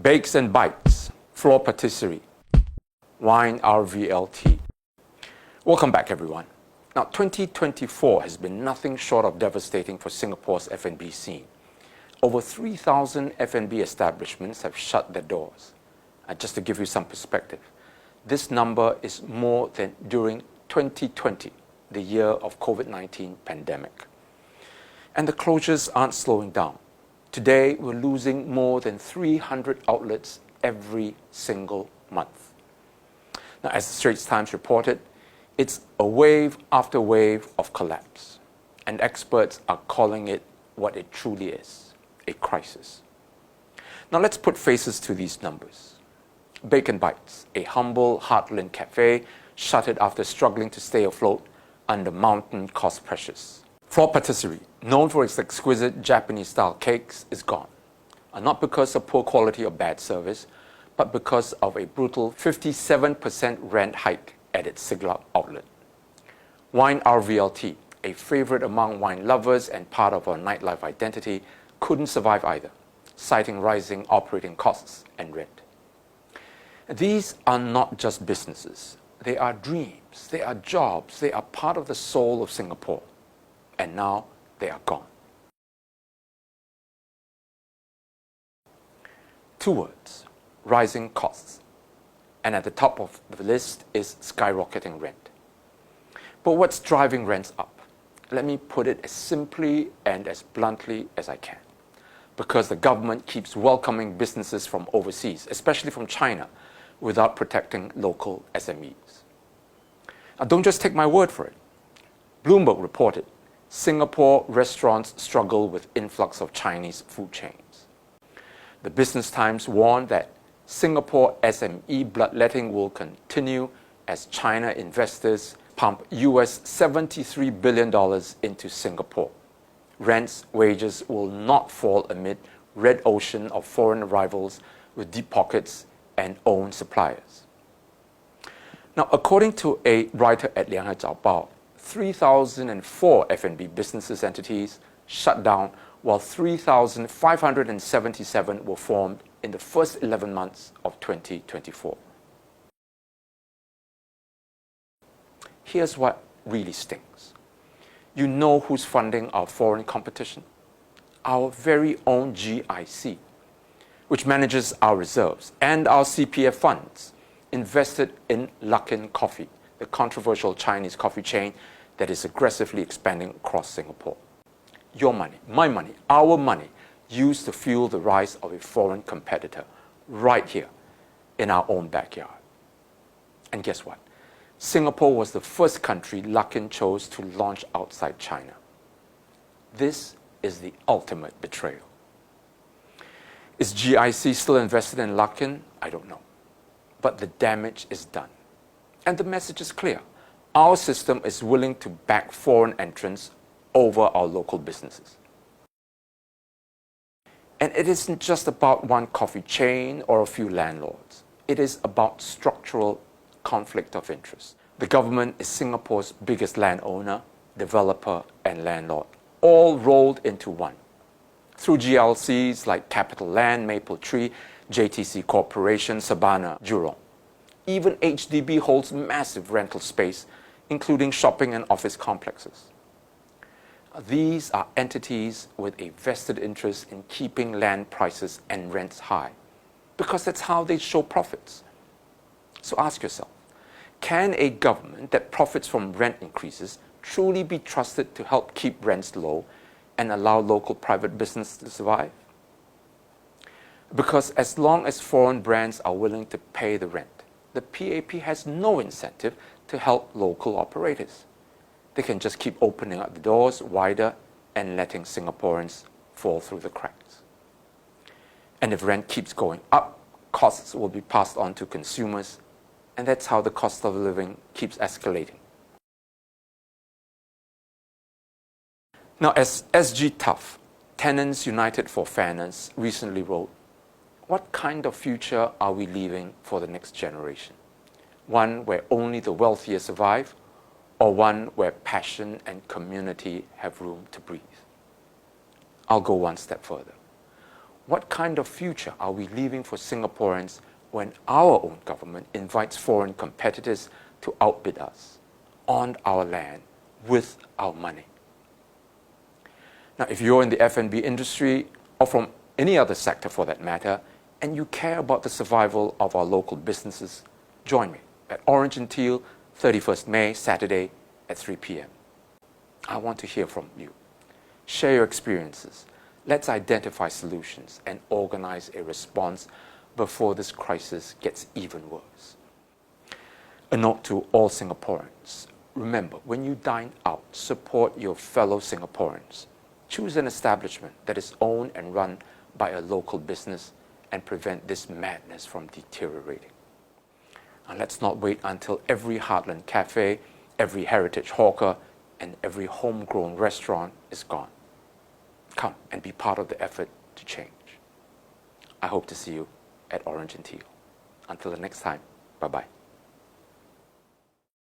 Bakes and Bites, Floor Patisserie, Wine RVLT. Welcome back, everyone. Now, 2024 has been nothing short of devastating for Singapore's F&B scene. Over 3,000 F&B establishments have shut their doors. Just to give you some perspective, this number is more than during 2020, the year of COVID-19 pandemic. And the closures aren't slowing down. Today, we're losing more than 300 outlets every single month. Now, as the Straits Times reported, it's a wave after wave of collapse, and experts are calling it what it truly is, a crisis. Now, let's put faces to these numbers. Bakes and Bites, a humble heartland cafe, shuttered after struggling to stay afloat under mountain cost pressures. Floor Patisserie, known for its exquisite Japanese-style cakes, is gone. Not because of poor quality or bad service, but because of a brutal 57% rent hike at its Siglap outlet. Wine RVLT, a favorite among wine lovers and part of our nightlife identity, couldn't survive either, citing rising operating costs and rent. These are not just businesses. They are dreams, they are jobs, they are part of the soul of Singapore. And now they are gone. Two words: rising costs. And at the top of the list is skyrocketing rent. But what's driving rents up? Let me put it as simply and as bluntly as I can. Because the government keeps welcoming businesses from overseas, especially from China, without protecting local SMEs. Now, don't just take my word for it. Bloomberg reported Singapore restaurants struggle with influx of Chinese food chains. The Business Times warned that Singapore SME bloodletting will continue as China investors pump US $73 billion into Singapore. Rents, wages will not fall amid red ocean of foreign arrivals with deep pockets and own suppliers. Now, according to a writer at Lianhe Zhaobao, 3,004 F&B businesses entities shut down, while 3,577 were formed in the first 11 months of 2024. Here's what really stings. You know who's funding our foreign competition? Our very own GIC, which manages our reserves and our CPF funds invested in Luckin Coffee, the controversial Chinese coffee chain that is aggressively expanding across Singapore. Your money, my money, our money, used to fuel the rise of a foreign competitor right here in our own backyard. And guess what? Singapore was the first country Luckin chose to launch outside China. This is the ultimate betrayal. Is GIC still invested in Luckin? I don't know. But the damage is done. And the message is clear. Our system is willing to back foreign entrants over our local businesses. And it isn't just about one coffee chain or a few landlords. It is about structural conflict of interest. The government is Singapore's biggest landowner, developer, and landlord, all rolled into one. Through GLCs like Capital Land, Maple Tree, JTC Corporation, Sabana, Jurong. Even HDB holds massive rental space, including shopping and office complexes. These are entities with a vested interest in keeping land prices and rents high, because that's how they show profits. So ask yourself, can a government that profits from rent increases truly be trusted to help keep rents low and allow local private business to survive? Because as long as foreign brands are willing to pay the rent, the PAP has no incentive to help local operators. They can just keep opening up the doors wider and letting Singaporeans fall through the cracks. And if rent keeps going up, costs will be passed on to consumers, and that's how the cost of living keeps escalating. Now, as SG Tough, Tenants United for Fairness, recently wrote, what kind of future are we leaving for the next generation? One where only the wealthier survive, or one where passion and community have room to breathe? I'll go one step further. What kind of future are we leaving for Singaporeans when our own government invites foreign competitors to outbid us on our land with our money? Now, if you're in the F&B industry or from any other sector for that matter, and you care about the survival of our local businesses, join me at Orange and Teal, 31st May, Saturday at 3 p.m. I want to hear from you. Share your experiences. Let's identify solutions and organize a response before this crisis gets even worse. A note to all Singaporeans. Remember, when you dine out, support your fellow Singaporeans. Choose an establishment that is owned and run by a local business and prevent this madness from deteriorating. And let's not wait until every heartland cafe, every heritage hawker, and every homegrown restaurant is gone. Come and be part of the effort to change. I hope to see you at Orange and Teal. Until the next time, bye-bye.